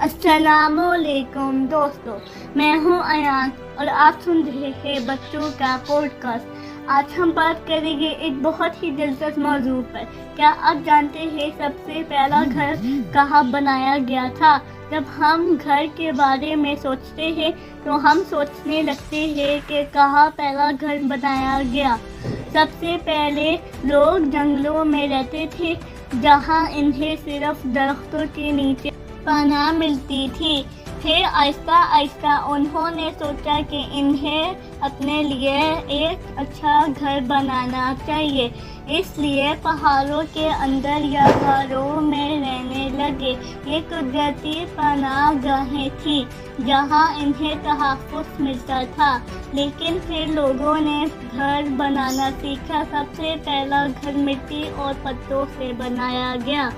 السلام علیکم دوستو، میں ہوں ایان اور آپ سن رہے ہیں بچوں کا پوڈ کاسٹ۔ آج ہم بات کریں گے ایک بہت ہی دلچسپ موضوع پر۔ کیا آپ جانتے ہیں سب سے پہلا گھر کہاں بنایا گیا تھا؟ جب ہم گھر کے بارے میں سوچتے ہیں تو ہم سوچنے لگتے ہیں کہ کہاں پہلا گھر بنایا گیا۔ سب سے پہلے لوگ جنگلوں میں رہتے تھے، جہاں انہیں صرف درختوں کے نیچے پناہ ملتی تھی۔ پھر آہستہ آہستہ انہوں نے سوچا کہ انہیں اپنے لیے ایک اچھا گھر بنانا چاہیے، اس لیے پہاڑوں کے اندر یا غاروں میں رہنے لگے۔ یہ قدرتی پناہ گاہیں تھیں جہاں انہیں تحفظ ملتا تھا۔ لیکن پھر لوگوں نے گھر بنانا سیکھا۔ سب سے پہلا گھر مٹی اور پتوں سے بنایا گیا۔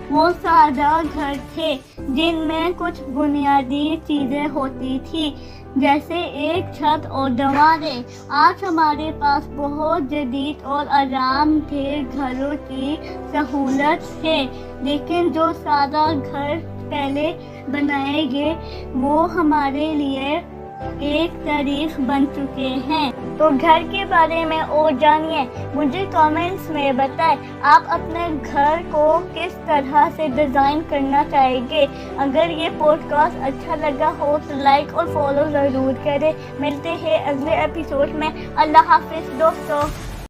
وہ سادہ گھر تھے جن میں کچھ بنیادی چیزیں ہوتی تھیں، جیسے ایک چھت اور دیواریں۔ آج ہمارے پاس بہت جدید اور آرام دہ گھروں کی سہولت ہے، لیکن جو سادہ گھر پہلے بنائے گئے وہ ہمارے لیے ایک تاریخ بن چکے ہیں۔ تو گھر کے بارے میں اور جانیے، مجھے کامنٹس میں بتائیں آپ اپنے گھر کو کس طرح سے ڈیزائن کرنا چاہیں گے۔ اگر یہ پوڈ کاسٹ اچھا لگا ہو تو لائک اور فالو ضرور کریں۔ ملتے ہیں اگلے ایپیسوڈ میں۔ اللہ حافظ دوستو۔